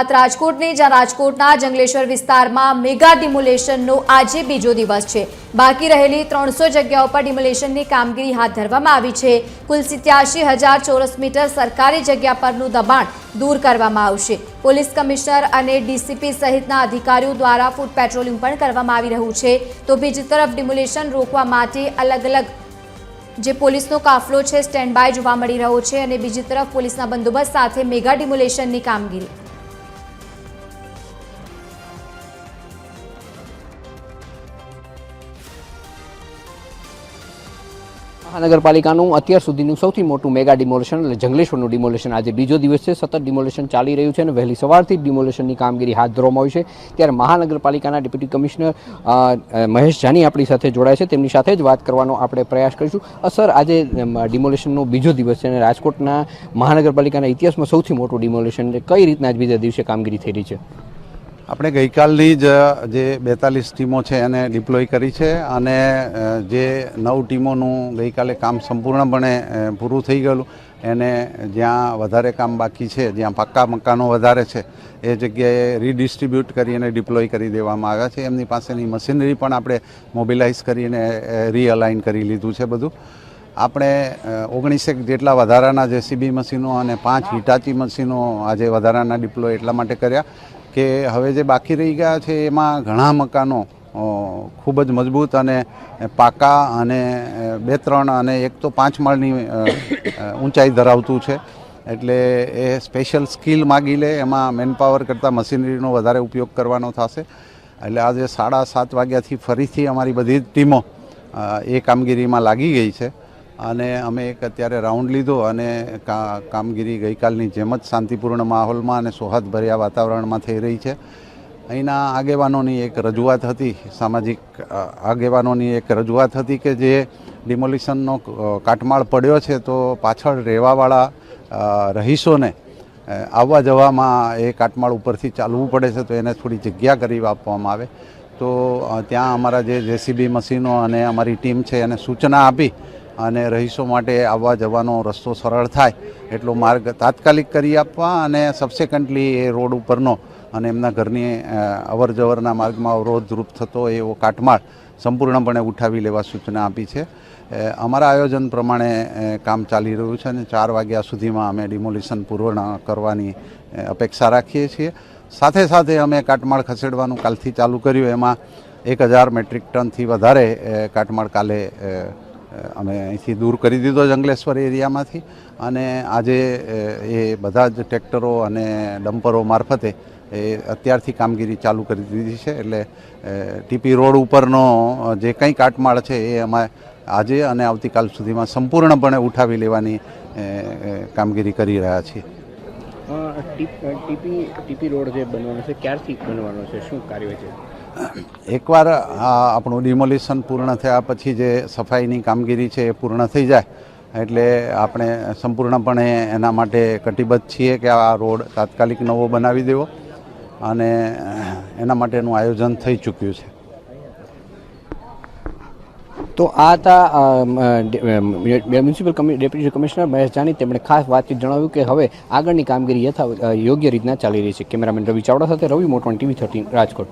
વાત રાજકોટની, જ્યાં રાજકોટના જંગલેશ્વર વિસ્તારમાં મેગા ડિમોલેશનનો આજે બીજો દિવસ છે। બાકી રહેલી 300 જગ્યાઓ પર ડિમોલેશનની કામગીરી હાથ ધરવામાં આવી છે। કુલ 87,000 ચોરસ મીટર સરકારી જગ્યા પરનું દબાણ दूर કરવામાં આવશે। પોલીસ કમિશનર અને ડીસીપી સહિતના અધિકારીઓ દ્વારા ફૂટ પેટ્રોલિંગ પણ કરવામાં આવી રહ્યું છે। તો બીજી તરફ ડિમોલેશન રોકવા માટે અલગ અલગ જે પોલીસનો કાફલો છે સ્ટેન્ડ બાય જોવા મળી રહ્યો છે અને બીજી તરફ પોલીસના બંદોબસ્ત સાથે મેગા ડિમોલેશનની કામગીરી। મહાનગરપાલિકાનું અત્યાર સુધીનું સૌથી મોટું મેગા ડિમોલેશન એટલે જંગલેશ્વરનું ડિમોલેશન આજે બીજો દિવસ છે। સતત ડિમોલેશન ચાલી રહ્યું છે અને વહેલી સવારથી જ ડિમોલેશનની કામગીરી હાથ ધરવામાં આવી છે। ત્યારે મહાનગરપાલિકાના ડેપ્યુટી કમિશનર મહેશ જાની આપણી સાથે જોડાય છે, તેમની સાથે જ વાત કરવાનો આપણે પ્રયાસ કરીશું। સર, આજે ડિમોલેશનનો બીજો દિવસ છે અને રાજકોટના મહાનગરપાલિકાના ઇતિહાસમાં સૌથી મોટું ડિમોલેશન છે। કઈ રીતના આજ બીજા દિવસે કામગીરી થઈ રહી છે? આપણે ગઈકાલની જ જે 42 ટીમો છે એને ડિપ્લોય કરી છે અને જે 9 ટીમોનું ગઈકાલે કામ સંપૂર્ણપણે પૂરું થઈ ગયેલું, એને જ્યાં વધારે કામ બાકી છે, જ્યાં પાક્કા મકાનો વધારે છે એ જગ્યાએ રીડિસ્ટ્રીબ્યુટ કરીને ડિપ્લોય કરી દેવામાં આવ્યા છે। એમની પાસેની મશીનરી પણ આપણે મોબિલાઇઝ કરીને રીઅલાઇન કરી લીધું છે બધું। આપણે 19 જેટલા વધારાના જેસીબી મશીનો અને 5 હિટાચી મશીનો આજે વધારાના ડિપ્લોય એટલા માટે કર્યા કે હવે જે બાકી રહી ગયા છે એમાં ઘણા મકાનો ખૂબ જ મજબૂત અને પાકા અને 2-3 અને એક તો 5 માળની ઊંચાઈ ધરાવતું છે, એટલે એ સ્પેશિયલ સ્કિલ માગી લે, એમાં મેનપાવર કરતાં મશીનરીનો વધારે ઉપયોગ કરવાનો થશે। એટલે આજે 7:30 વાગ્યાથી ફરીથી અમારી બધી જ ટીમો એ કામગીરીમાં લાગી ગઈ છે અને અમે એક અત્યારે રાઉન્ડ લીધો અને કામગીરી ગઈકાલની જેમ જ શાંતિપૂર્ણ માહોલમાં અને સૌહાર્દભર્યા વાતાવરણમાં થઈ રહી છે। અહીંના આગેવાનોની એક રજૂઆત હતી, સામાજિક આગેવાનોની એક રજૂઆત હતી કે જે ડિમોલિશનનો કાટમાળ પડ્યો છે તો પાછળ રહેવાવાળા રહીશોને આવવા જવામાં એ કાટમાળ ઉપરથી ચાલવું પડે છે, તો એને થોડી જગ્યા કરી આપવામાં આવે। તો ત્યાં અમારા જે જેસીબી મશીનો અને અમારી ટીમ છે એને સૂચના આપી અને રહીશો માટે આવવા જવાનો રસ્તો સરળ થાય એટલો માર્ગ તાત્કાલિક કરી આપવા અને સબસિક્વન્ટલી એ રોડ ઉપરનો અને એમના ઘરની અવર જવરના માર્ગમાં અવરોધરૂપ થતો એવો કાટમાળ સંપૂર્ણપણે ઉઠાવી લેવા સૂચના આપી છે। અમારા આયોજન પ્રમાણે કામ ચાલી રહ્યું છે અને 4 વાગ્યા સુધીમાં અમે ડિમોલિશન પૂર્ણ કરવાની અપેક્ષા રાખીએ છીએ। સાથે સાથે અમે કાટમાળ ખસેડવાનું કાલથી ચાલુ કર્યું, એમાં 1000 મેટ્રિક ટનથી વધારે કાટમાળ કાલે અમે અહીંથી દૂર કરી દીધો જંગલેશ્વર એરિયામાંથી અને આજે એ બધા જ ટ્રેક્ટરો અને ડમ્પરો મારફતે એ અત્યારથી કામગીરી ચાલુ કરી દીધી છે। એટલે ટીપી રોડ ઉપરનો જે કંઈ કાટમાળ છે એ અમે આજે અને આવતીકાલ સુધીમાં સંપૂર્ણપણે ઉઠાવી લેવાની કામગીરી કરી રહ્યા છીએ। ટીપી રોડ જે બનવાનો છે ક્યારથી બનવાનો છે, શું કાર્ય છે? એકવાર આપણું ડિમોલિશન પૂર્ણ થયા પછી જે સફાઈની કામગીરી છે એ પૂર્ણ થઈ જાય એટલે આપણે સંપૂર્ણપણે એના માટે કટિબદ્ધ છીએ કે આ રોડ તાત્કાલિક નવો બનાવી દેવો અને એના માટેનું આયોજન થઈ ચૂક્યું છે। તો આ હતા municipal deputy commissioner Mahesh Jani, તેમણે ખાસ વાતચીત જણાવ્યું કે હવે આગળની કામગીરી યોગ્ય રીતના ચાલી રહી છે। કેમેરામેન રવિ ચાવડા સાથે રવિ મોટવાણી, TV 13 રાજકોટ।